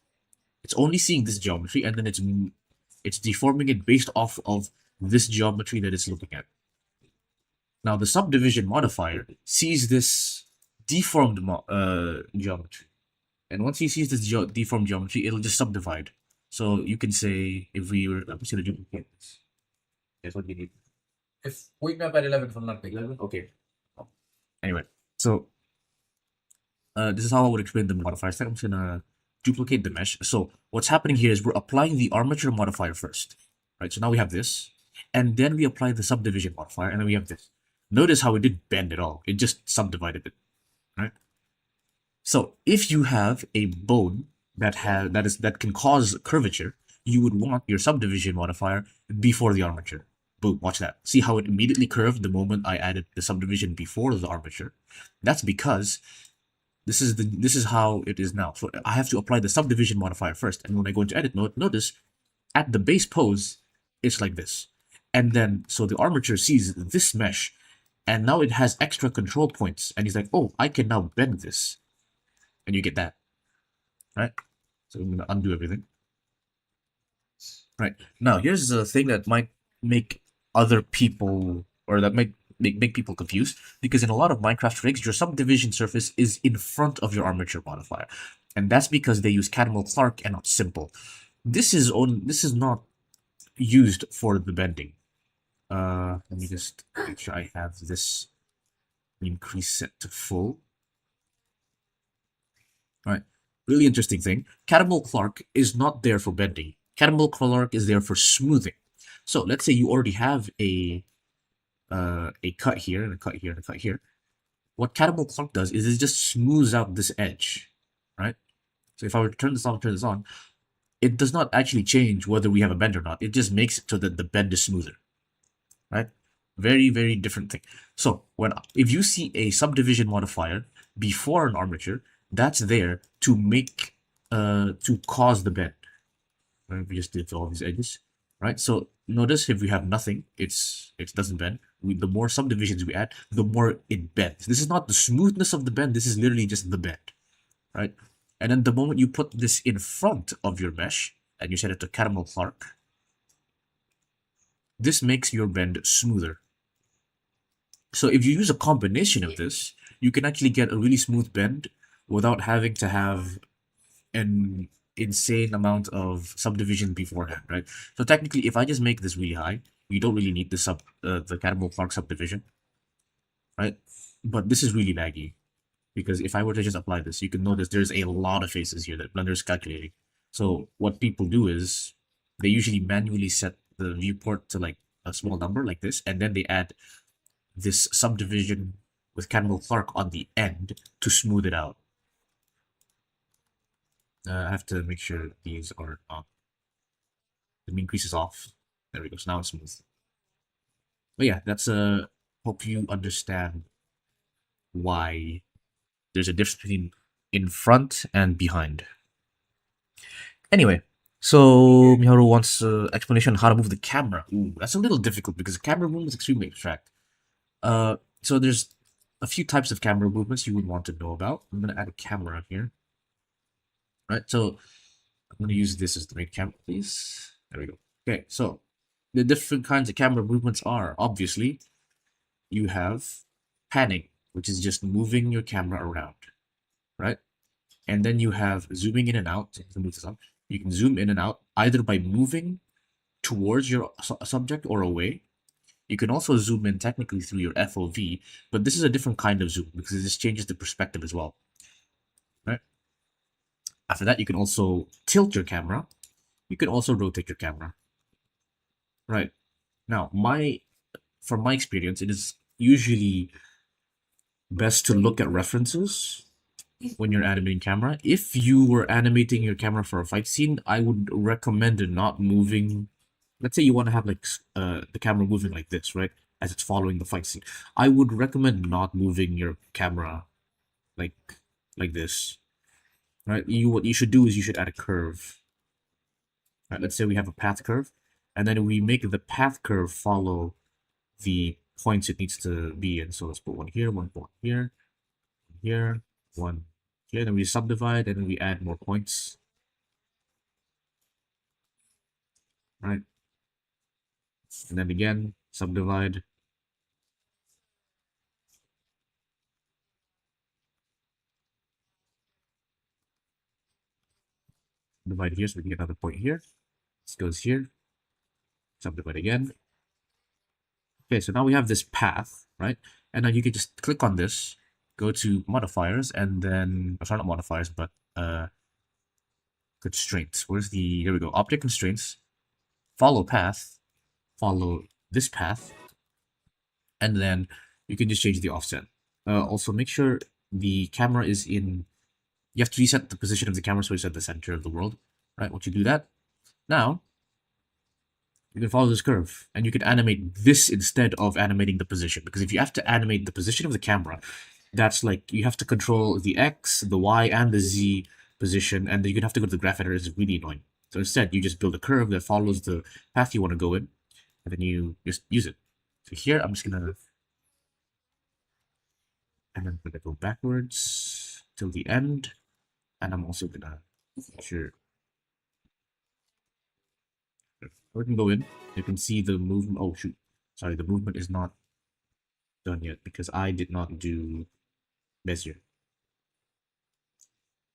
It's only seeing this geometry, and then it's deforming it based off of this geometry that it's looking at. Now the subdivision modifier sees this deformed geometry, and once he sees this deformed geometry, it'll just subdivide. So you can say, if we were, I'm just gonna duplicate this. That's what we need. If we map at 11 from not 11, okay. Anyway, so this is how I would explain the modifier stack. I'm just gonna duplicate the mesh. So what's happening here is we're applying the armature modifier first, right? So now we have this, and then we apply the subdivision modifier, and then we have this. Notice how it didn't bend at all. It just subdivided it, right? So if you have a bone that can cause curvature, you would want your subdivision modifier before the armature. Boom, watch that. See how it immediately curved the moment I added the subdivision before the armature? That's because this is how it is now. So I have to apply the subdivision modifier first, and when I go into edit mode, notice at the base pose, it's like this. And then so the armature sees this mesh, and now it has extra control points, and he's like, oh, I can now bend this. And you get that, right? So I'm gonna undo everything. Right, now here's the thing that might make other people, or that might make people confused, because in a lot of Minecraft rigs, your subdivision surface is in front of your armature modifier, and that's because they use Cadmel-Clark and not simple. This is not used for the bending. Let me just make sure I have this increase set to full. All right, really interesting thing. Cadmel-Clark is not there for bending. Cadmel-Clark is there for smoothing. So let's say you already have a cut here and a cut here and a cut here. What Cadmel-Clark does is it just smooths out this edge, right? So if I were to turn this on, it does not actually change whether we have a bend or not. It just makes it so that the bend is smoother, right? Very, very different thing. So if you see a subdivision modifier before an armature, that's there to make to cause the bend. Right? We just did all these edges, right? So notice if we have nothing, it doesn't bend. the more subdivisions we add, the more it bends. This is not the smoothness of the bend. This is literally just the bend, right? And then the moment you put this in front of your mesh and you set it to Caramel Clark, this makes your bend smoother. So if you use a combination of this, you can actually get a really smooth bend without having to have an insane amount of subdivision beforehand, right? So technically, if I just make this really high, you don't really need the Caramel Clark subdivision, right? But this is really laggy because if I were to just apply this, you can notice there's a lot of faces here that Blender is calculating. So what people do is they usually manually set the viewport to like a small number like this, and then they add this subdivision with Caramel Clark on the end to smooth it out. I have to make sure these are on. The mean crease is off. There we go. So now it's smooth. But yeah, that's hope you understand why there's a difference between in front and behind. Anyway, so Miharu wants explanation on how to move the camera. Ooh, that's a little difficult because the camera movement is extremely abstract. So there's a few types of camera movements you would want to know about. I'm gonna add a camera here. Right, so I'm gonna use this as the main camera, please. There we go. Okay, so the different kinds of camera movements are obviously you have panning, which is just moving your camera around, right? And then you have zooming in and out. Let me move this up. You can zoom in and out either by moving towards your subject or away. You can also zoom in technically through your FOV, but this is a different kind of zoom because this changes the perspective as well, right? After that, you can also tilt your camera. You can also rotate your camera, right? Now, from my experience, it is usually best to look at references when you're animating camera. If you were animating your camera for a fight scene, I would recommend not moving. Let's say you want to have like the camera moving like this, right? As it's following the fight scene. I would recommend not moving your camera like this, right? What you should do is you should add a curve. Right, let's say we have a path curve, and then we make the path curve follow the points it needs to be in. So let's put one here, one here, here, one here. Then we subdivide, and then we add more points. Right, and then again subdivide. Divide here, so we can get another point here. This goes here. Subdivide again. Okay, so now we have this path, right? And now you can just click on this, go to modifiers, and then, sorry, not modifiers, but constraints. Where's the, there we go, object constraints, follow path, follow this path, and then you can just change the offset. Also, make sure the camera is in, you have to reset the position of the camera so it's at the center of the world, right? Once you do that, now you can follow this curve and you can animate this instead of animating the position. Because if you have to animate the position of the camera, that's like you have to control the X, the Y, and the Z position, and then you have to go to the graph editor. It's really annoying. So instead, you just build a curve that follows the path you want to go in, and then you just use it. So here, I'm just gonna, and I'm gonna go backwards till the end, and I'm also gonna sure. We can go in. You can see the movement. Oh shoot! Sorry, the movement is not done yet because I did not do Bezier.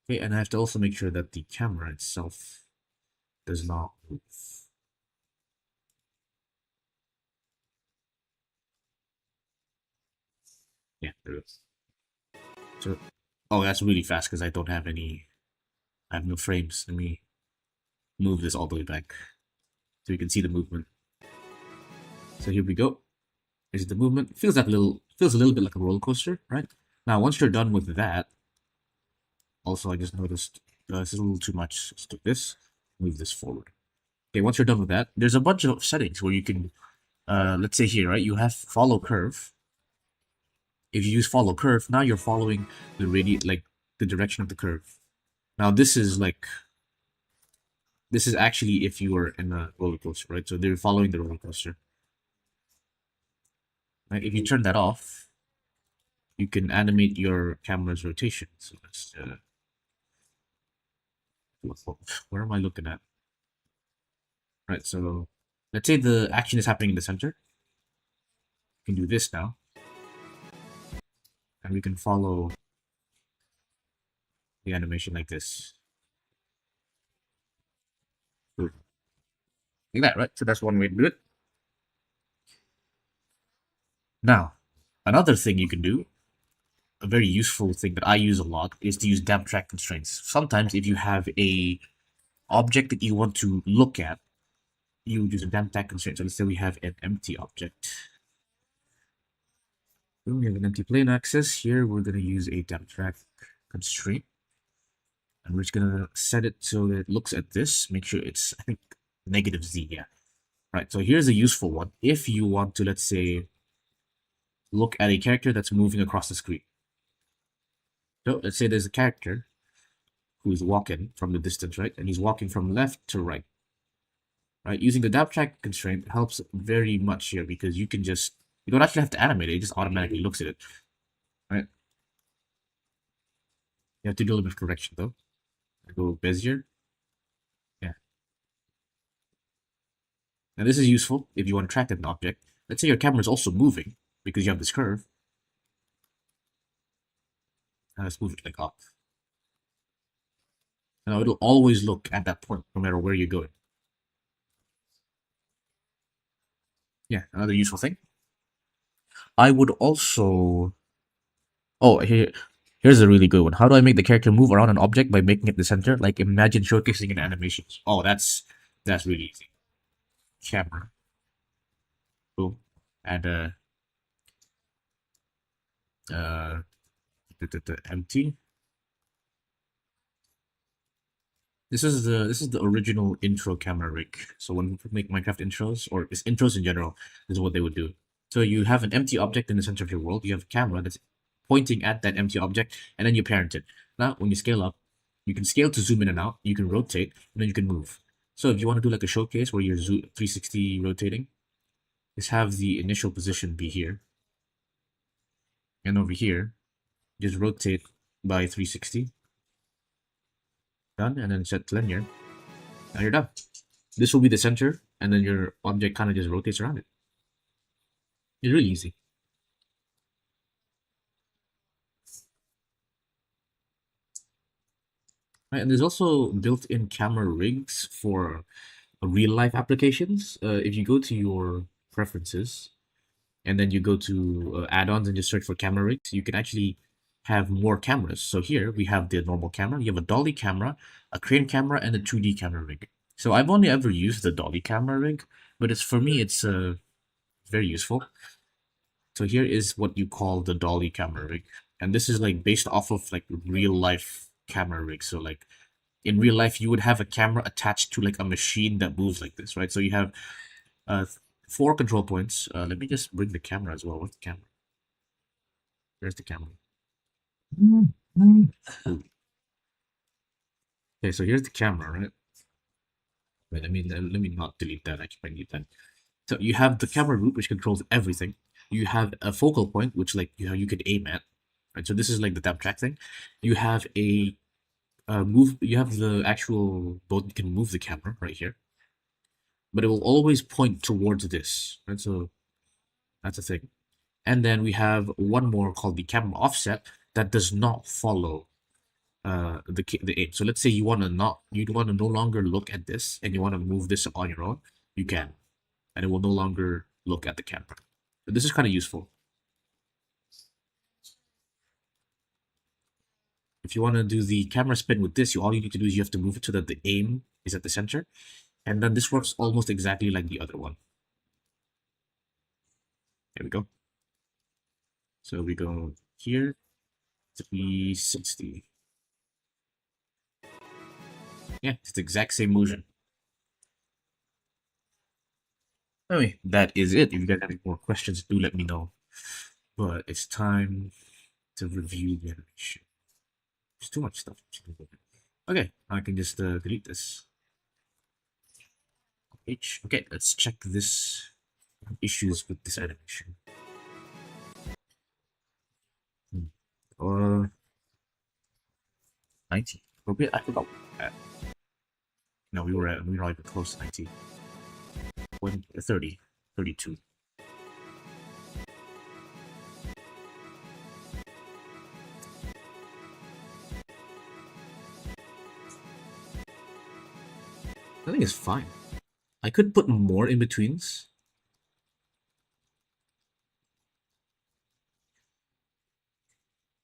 Okay, and I have to also make sure that the camera itself does not move. Yeah, there it is. So, oh, that's really fast because I don't have any. I have no frames. Let me move this all the way back so you can see the movement. So here we go. Is the movement feels a little bit like a roller coaster, right? Now, once you're done with that, also I just noticed this is a little too much. Let's do this. Move this forward. Okay, once you're done with that, there's a bunch of settings where you can, let's say here, right? You have follow curve. If you use follow curve, now you're following the like the direction of the curve. Now this is actually if you were in a roller coaster, right? So they're following the roller coaster. Right? If you turn that off, you can animate your camera's rotation. So let's where am I looking at? Right, so let's say the action is happening in the center. We can do this now, and we can follow the animation like this. Like that, right? So that's one way to do it. Now, another thing you can do, a very useful thing that I use a lot, is to use damp track constraints. Sometimes if you have a object that you want to look at, you use a damp track constraint. So let's say we have an empty object. We have an empty plane axis. Here we're going to use a damp track constraint. And we're just going to set it so that it looks at this. Make sure it's, I think, negative z, yeah. Right, so here's a useful one. If you want to, let's say, look at a character that's moving across the screen. So let's say there's a character who's walking from the distance, right? And he's walking from left to right. Right, using the damp track constraint helps very much here because you can just, you don't actually have to animate it, it just automatically looks at it, right? You have to do a little bit of correction though. I go Bezier. Yeah. Now this is useful if you want to track an object. Let's say your camera is also moving because you have this curve. And let's move it like up. Now it'll always look at that point no matter where you're going. Yeah, another useful thing. I would also... Oh, here's a really good one. How do I make the character move around an object by making it the center? Like imagine showcasing an animation. Oh, that's really easy. Camera. Boom. And empty. This is the original intro camera rig. So when we make Minecraft intros or just intros in general, this is what they would do. So you have an empty object in the center of your world. You have a camera that's pointing at that empty object, and then you parent it. Now, when you scale up, you can scale to zoom in and out. You can rotate, and then you can move. So if you want to do like a showcase where you're 360 rotating, just have the initial position be here, and over here, just rotate by 360. Done, and then set linear. Now you're done. This will be the center, and then your object kind of just rotates around it. It's really easy. Right, and there's also built-in camera rigs for real-life applications. If you go to your preferences, and then you go to add-ons and just search for camera rigs, you can actually have more cameras. So here we have the normal camera. You have a dolly camera, a crane camera, and a 2D camera rig. So I've only ever used the dolly camera rig, but it's for me it's very useful. So here is what you call the dolly camera rig, and this is like based off of like real life camera rig. So like in real life, you would have a camera attached to like a machine that moves like this, right? So you have 4 control points. Let me just bring the camera as well. What's the camera? There's the camera. Okay, so here's the camera, right? Wait, let me not delete that. I can delete that. So you have the camera root, which controls everything. You have a focal point, which like you could aim at, right? So this is like the damp track thing. You have a move. You have the actual boat. You can move the camera right here, but it will always point towards this, right? So that's a thing. And then we have one more called the camera offset that does not follow the aim. So let's say you want to no longer look at this and you want to move this on your own, you can, and it will no longer look at the camera. So this is kind of useful. If you want to do the camera spin with this, all you need to do is you have to move it so that the aim is at the center, and then this works almost exactly like the other one. There we go. So we go here, 360. Yeah, it's the exact same motion. Anyway, that is it. If you guys have any more questions, do let me know. But it's time to review the animation. There's too much stuff. Okay, I can just delete this. Okay, let's check this issues with this animation. Uh, 90. I forgot. No, we were like close to 90. 30, 32. I think it's fine. I could put more in betweens.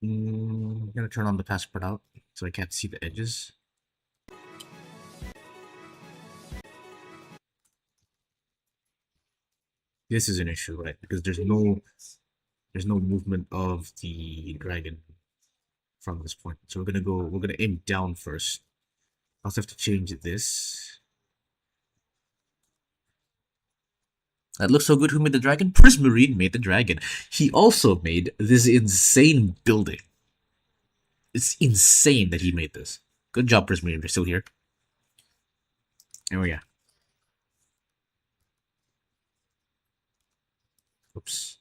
I'm gonna turn on the passport out so I can't see the edges. This is an issue, right? Because there's no movement of the dragon from this point. So we're gonna aim down first. I also have to change this. That looks so good. Who made the dragon? Prismarine made the dragon. He also made this insane building. It's insane that he made this. Good job, Prismarine. You're still here. Oh yeah. Oops.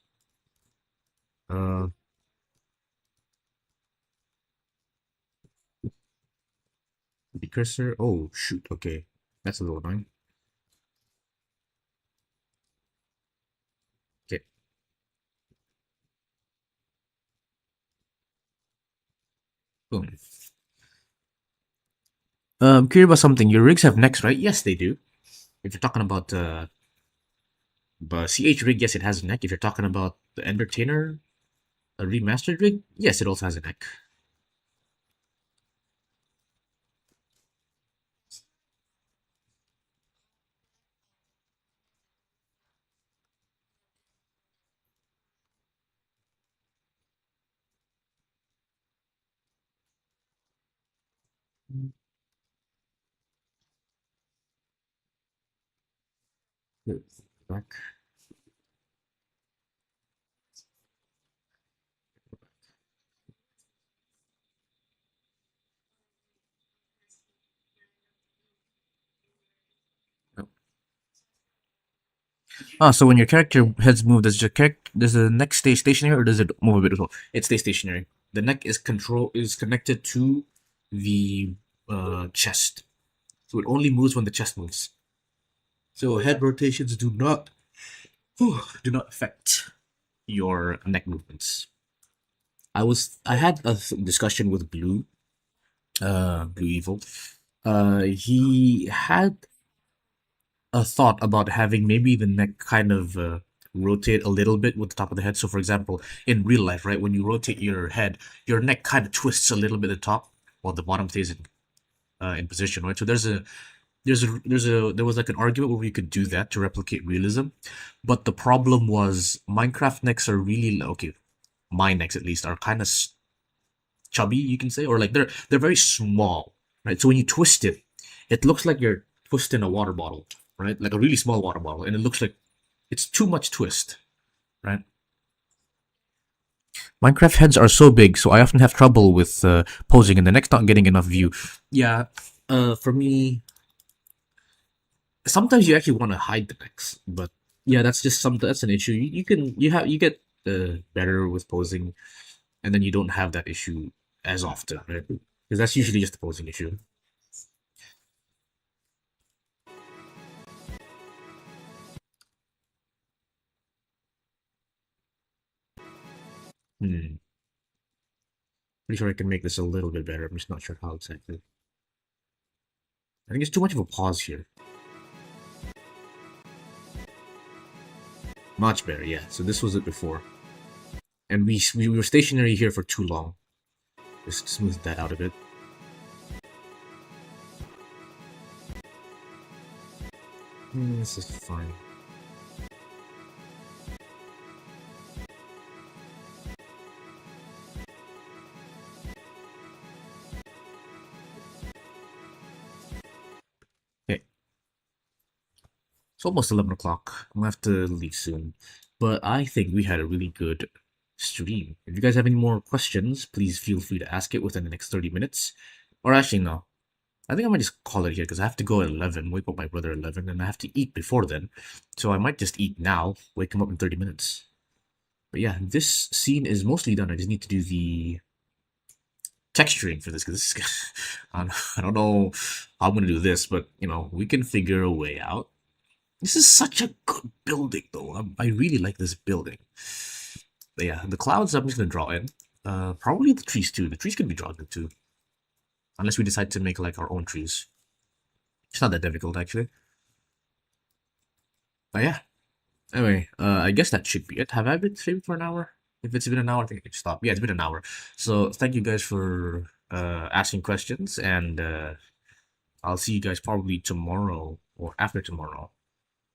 Uh. The cursor. Oh shoot. Okay, that's a little annoying. Okay. Boom. Curious about something. Your rigs have necks, right? Yes, they do. If you're talking about CH rig, yes, it has a neck. If you're talking about the Entertainer, a remastered rig, yes, it also has a neck. Back. Ah, so when your character heads move, does the neck stay stationary or does it move a bit as well? It stays stationary. The neck is connected to the chest, so it only moves when the chest moves. So head rotations do not affect your neck movements. I had a discussion with Blue Evil. He had a thought about having maybe the neck kind of rotate a little bit with the top of the head. So, for example, in real life, right, when you rotate your head, your neck kind of twists a little bit at the top, while the bottom stays in position, right? So there was like an argument where we could do that to replicate realism, but the problem was Minecraft necks are really okay. My necks, at least, are kind of chubby, you can say, or like they're very small, right? So when you twist it, it looks like you're twisting a water bottle, right? Like a really small water bottle, and it looks like it's too much twist, right? Minecraft heads are so big, so I often have trouble with posing and the neck's not getting enough view. Yeah, for me, sometimes you actually want to hide the necks, but yeah, that's an issue. You get better with posing, and then you don't have that issue as often, right? Because that's usually just a posing issue. Hmm. Pretty sure I can make this a little bit better. I'm just not sure how exactly. I think it's too much of a pause here. Much better, yeah. So this was it before. And we were stationary here for too long. Just smooth that out a bit. This is fine. Okay. It's almost 11 o'clock. I'm gonna have to leave soon. But I think we had a really good stream. If you guys have any more questions, please feel free to ask it within the next 30 minutes. Or actually, no. I think I might just call it here because I have to go at 11, wake up my brother at 11, and I have to eat before then. So I might just eat now, wake him up in 30 minutes. But yeah, this scene is mostly done. I just need to do the texturing for this because I don't know how I'm gonna do this, but we can figure a way out. This is such a good building, though. I really like this building. But yeah, the clouds I'm just gonna draw in. Probably the trees too. The trees can be drawn in too, unless we decide to make like our own trees. It's not that difficult actually. But yeah. Anyway, I guess that should be it. Have I been streaming for an hour? If it's been an hour, I think I can stop. Yeah, it's been an hour. So thank you guys for asking questions, and I'll see you guys probably tomorrow or after tomorrow